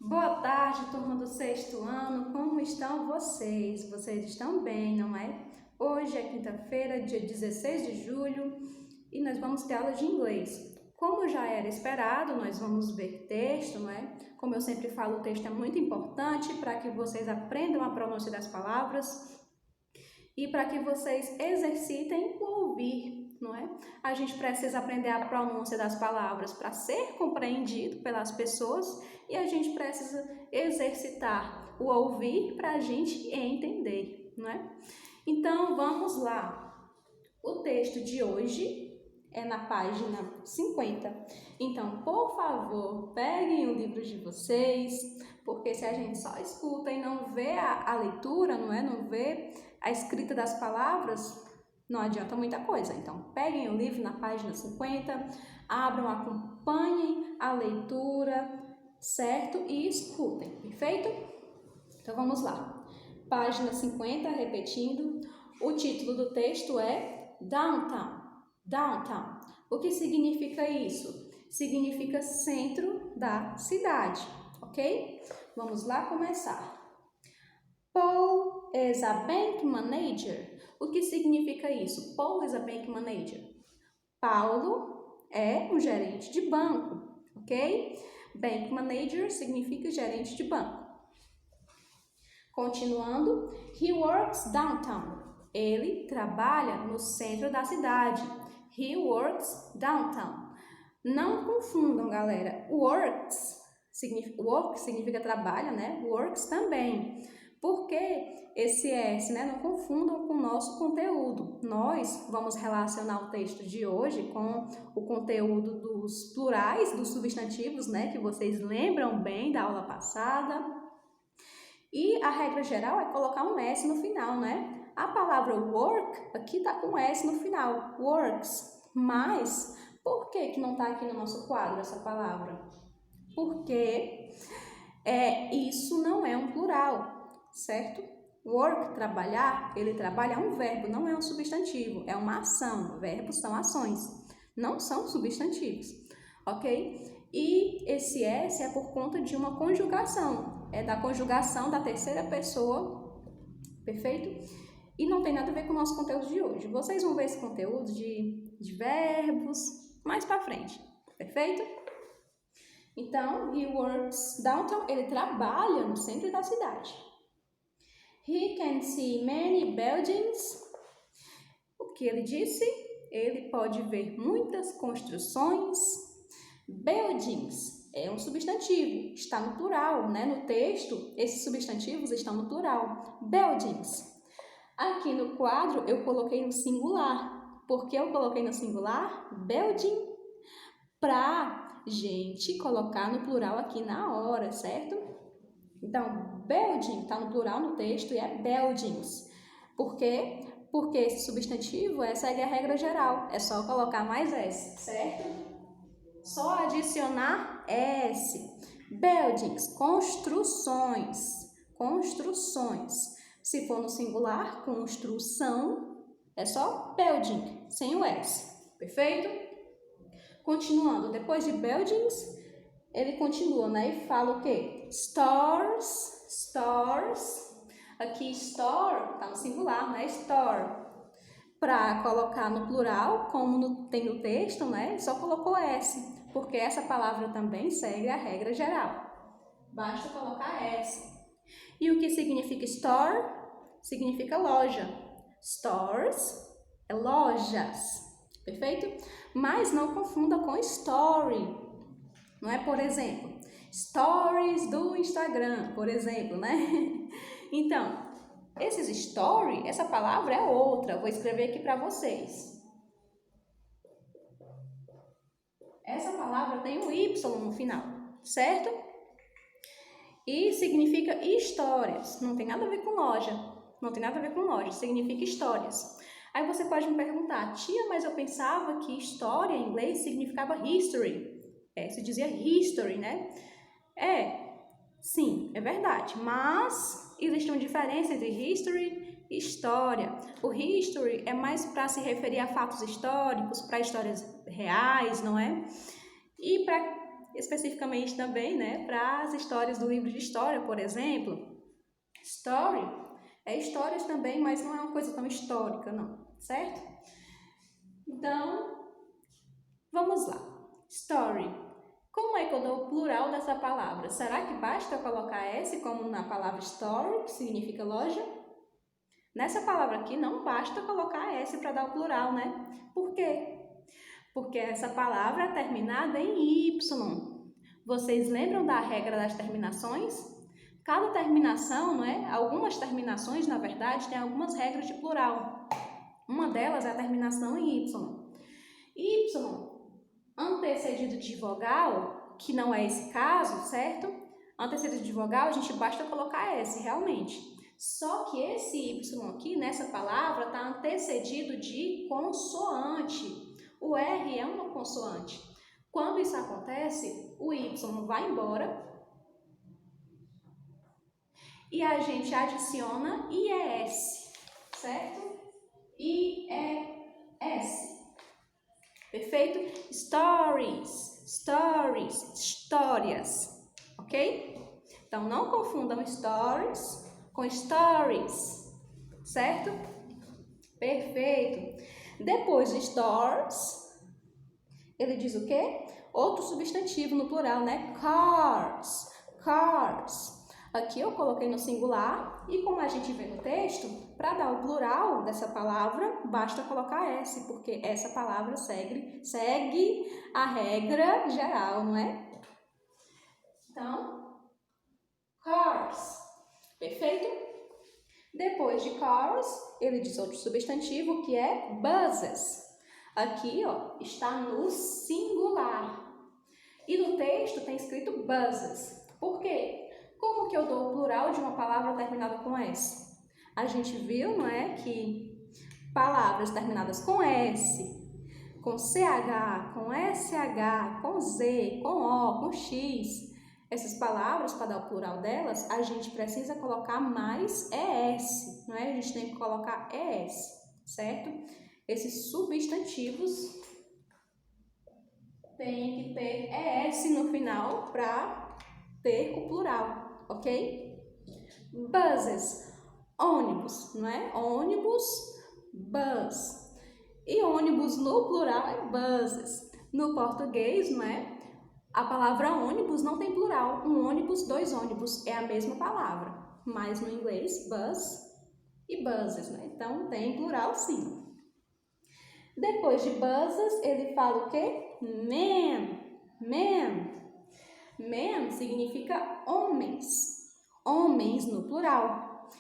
Boa tarde, turma do sexto ano. Como estão vocês? Vocês estão bem, não é? Hoje é quinta-feira, dia 16 de julho, e nós vamos ter aula de inglês. Como já era esperado, nós vamos ver texto, não é? Como eu sempre falo, o texto é muito importante para que vocês aprendam a pronúncia das palavras e para que vocês exercitem o ouvir, não é? A gente precisa aprender a pronúncia das palavras para ser compreendido pelas pessoas e a gente precisa exercitar o ouvir para a gente entender, não é? Então, vamos lá. O texto de hoje é na página 50. Então, por favor, peguem o livro de vocês, porque se a gente só escuta e não vê a leitura, não é? Não vê a escrita das palavras, não adianta muita coisa. Então, peguem o livro na página 50, abram, acompanhem a leitura, certo? E escutem, perfeito? Então, vamos lá. Página 50, repetindo. O título do texto é Downtown. Downtown. O que significa isso? Significa centro da cidade, ok? Vamos lá começar. Paul is a bank manager. O que significa isso? Paul is a bank manager. Paulo é um gerente de banco, ok? Bank manager significa gerente de banco. Continuando, he works downtown. Ele trabalha no centro da cidade. He works downtown. Não confundam, galera. Works significa trabalha, né? Works também. Por que esse S, né? Não confundam com o nosso conteúdo. Nós vamos relacionar o texto de hoje com o conteúdo dos plurais, dos substantivos, né? Que vocês lembram bem da aula passada. E a regra geral é colocar um S no final, né? A palavra work aqui tá com S no final, works. Mas por que não tá aqui no nosso quadro essa palavra? Porque isso não é um plural, certo? Work, trabalhar, ele trabalha é um verbo, não é um substantivo, é uma ação. Verbos são ações, não são substantivos, ok? E esse S é por conta de uma conjugação, é da conjugação da terceira pessoa, perfeito? E não tem nada a ver com o nosso conteúdo de hoje. Vocês vão ver esse conteúdo de verbos mais para frente, perfeito? Então, he works downtown, ele trabalha no centro da cidade. He can see many buildings. O que ele disse? Ele pode ver muitas construções. Buildings é um substantivo, está no plural, né? No texto, esses substantivos estão no plural. Buildings. Aqui no quadro eu coloquei no singular. Por que eu coloquei no singular? Building, para gente colocar no plural aqui na hora, certo? Então, building está no plural no texto e é buildings. Por quê? Porque esse substantivo segue a regra geral. É só colocar mais S, certo? Só adicionar S. Buildings, construções. Construções. Se for no singular, construção, é só building, sem o S. Perfeito? Continuando, depois de buildings, ele continua, né? E fala o quê? Stores, stores. Aqui, store, tá no singular, né? Store. Para colocar no plural, como tem no texto, né? Só colocou S, porque essa palavra também segue a regra geral. Basta colocar S. E o que significa store? Significa loja. Stores é lojas, perfeito? Mas não confunda com story, não é? Por exemplo, stories do Instagram, por exemplo, né? Então, esses story, essa palavra é outra. Vou escrever aqui para vocês. Essa palavra tem um Y no final, certo? E significa histórias. Não tem nada a ver com loja. Não tem nada a ver com loja. Significa histórias. Aí você pode me perguntar, tia, mas eu pensava que história em inglês significava history. Se dizia history, né? Sim, é verdade. Mas existe uma diferença entre history e história. O history é mais para se referir a fatos históricos, para histórias reais, não é? E para especificamente também, né, para as histórias do livro de história, por exemplo. Story é histórias também, mas não é uma coisa tão histórica, não, certo? Então, vamos lá. Story. Como é que eu dou o plural dessa palavra? Será que basta eu colocar S como na palavra store, que significa loja? Nessa palavra aqui não basta colocar S para dar o plural, né? Por quê? Porque essa palavra é terminada em Y. Vocês lembram da regra das terminações? Cada terminação, não é? Algumas terminações, na verdade, têm algumas regras de plural. Uma delas é a terminação em Y. Y, antecedido de vogal, que não é esse caso, certo? Antecedido de vogal, a gente basta colocar S, realmente. Só que esse Y aqui, nessa palavra, está antecedido de consoante. O R é uma consoante. Quando isso acontece, o Y vai embora e a gente adiciona IES, certo? IES. Perfeito? Stories, histórias, ok? Então, não confundam stories com stories, certo? Perfeito. Depois de stores, ele diz o quê? Outro substantivo no plural, né? Cars. Aqui eu coloquei no singular e como a gente vê no texto, para dar o plural dessa palavra, basta colocar S, porque essa palavra segue a regra geral, não é? Então, cars. Perfeito? Depois de cars, ele diz outro substantivo que é buses. Aqui, ó, está no singular. E no texto tem escrito buses. Por quê? Como que eu dou o plural de uma palavra terminada com S? A gente viu, não é, que palavras terminadas com S, com CH, com SH, com Z, com O, com X, essas palavras, para dar o plural delas, a gente precisa colocar mais ES, não é? A gente tem que colocar ES, certo? Esses substantivos têm que ter ES no final para ter o plural, ok? Buses, ônibus, não é? Ônibus, bus. E ônibus no plural é buses. No português, não é? A palavra ônibus não tem plural. Um ônibus, dois ônibus, é a mesma palavra. Mas no inglês, bus e buses, né? Então, tem plural sim. Depois de buses, ele fala o quê? Men. Men significa homens. Homens no plural.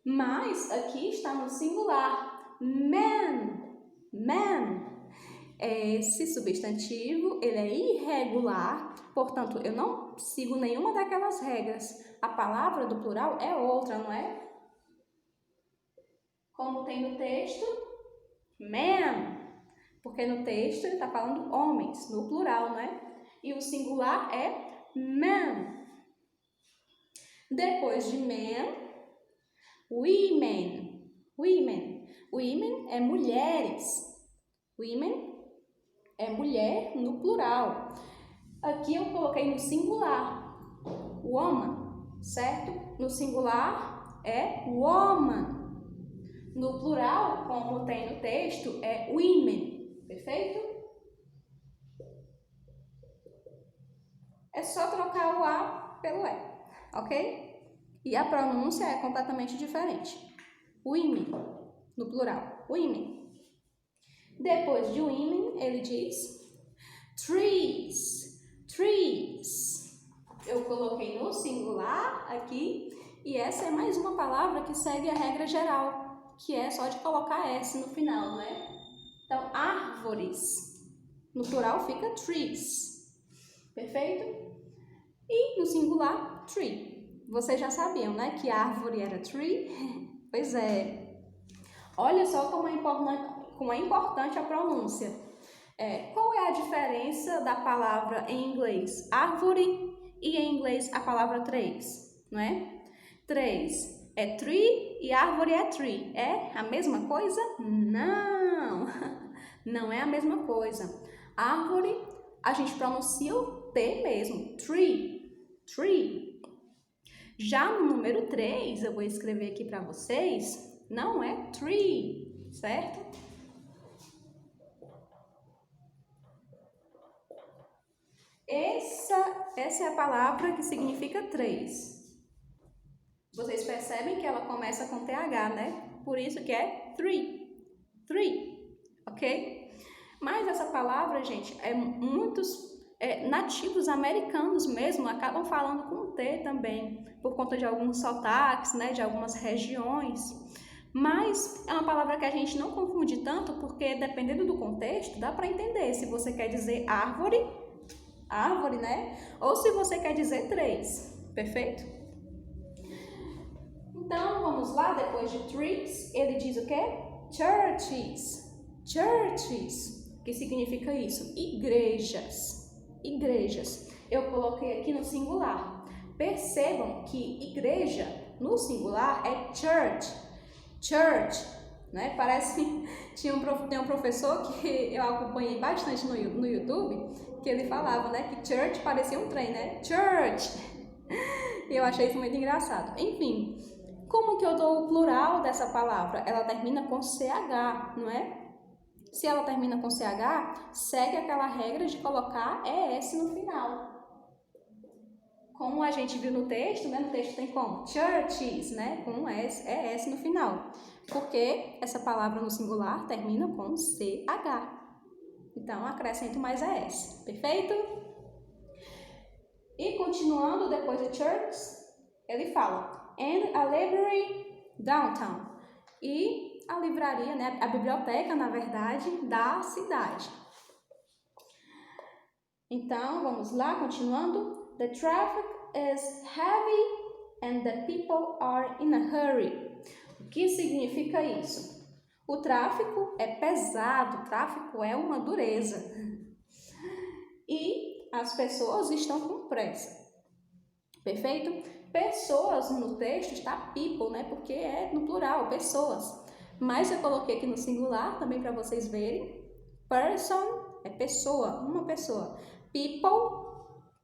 Mas aqui está no singular. Men. Esse substantivo, ele é irregular, portanto, eu não sigo nenhuma daquelas regras. A palavra do plural é outra, não é? Como tem no texto, man, porque no texto ele está falando homens, no plural, não é? E o singular é man. Depois de man, women. Women é mulheres. Women é mulher no plural. Aqui eu coloquei no singular, woman, certo? No singular é woman. No plural, como tem no texto, é women, perfeito? É só trocar o A pelo E, ok? E a pronúncia é completamente diferente. Women, no plural, women. Depois de women, ele diz trees. Eu coloquei no singular aqui e essa é mais uma palavra que segue a regra geral, que é só de colocar S no final, né? Então, árvores. No plural fica trees. Perfeito? E no singular, tree. Vocês já sabiam, né, que árvore era tree? Pois é. Olha só como é importante a pronúncia. Qual é a diferença da palavra em inglês árvore e em inglês a palavra trees, não é? Trees é tree e árvore é tree. É a mesma coisa? Não, não é a mesma coisa. Árvore, a gente pronuncia T mesmo, tree. Já no número 3, eu vou escrever aqui para vocês, não é tree, certo? Essa é a palavra que significa 3. Vocês percebem que ela começa com TH, né? Por isso que é three, ok? Mas essa palavra, gente, muitos nativos americanos mesmo acabam falando com T também, por conta de alguns sotaques, né? De algumas regiões. Mas é uma palavra que a gente não confunde tanto, porque dependendo do contexto, dá para entender se você quer dizer árvore, né? Ou se você quer dizer 3, perfeito? Então, vamos lá, depois de trees, ele diz o quê? Churches, que significa isso? Igrejas. Eu coloquei aqui no singular. Percebam que igreja, no singular, é church, né? Parece que tem um professor que eu acompanhei bastante no YouTube, que ele falava, né, que church parecia um trem, né? Church! E eu achei isso muito engraçado. Enfim, como que eu dou o plural dessa palavra? Ela termina com CH, não é? Se ela termina com CH, segue aquela regra de colocar ES no final. Como a gente viu no texto, né? No texto tem como? Churches, né? Com ES no final. Porque essa palavra no singular termina com CH. Então, acrescento mais ES. Perfeito? E continuando, depois de church, ele fala and a library downtown. E a livraria, né, a biblioteca, na verdade, da cidade. Então, vamos lá, continuando. The traffic is heavy and the people are in a hurry. O que significa isso? O tráfego é pesado, o tráfego é uma dureza. E as pessoas estão com pressa. Perfeito? Pessoas no texto está people, né? Porque é no plural, pessoas. Mas eu coloquei aqui no singular também para vocês verem. Person é pessoa, uma pessoa. People,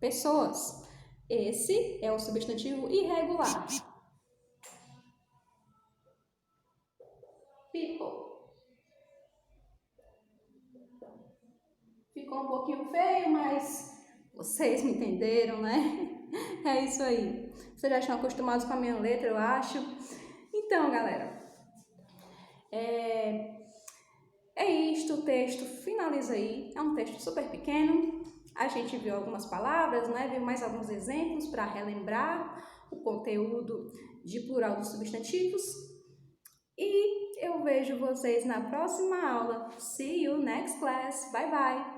pessoas. Esse é o substantivo irregular. People. Ficou um pouquinho feio, mas vocês me entenderam, né? É isso aí. Vocês já estão acostumados com a minha letra, eu acho. Então, galera, é isto, o texto finaliza aí. É um texto super pequeno. A gente viu algumas palavras, né? Viu mais alguns exemplos para relembrar o conteúdo de plural dos substantivos. E eu vejo vocês na próxima aula. See you next class. Bye, bye!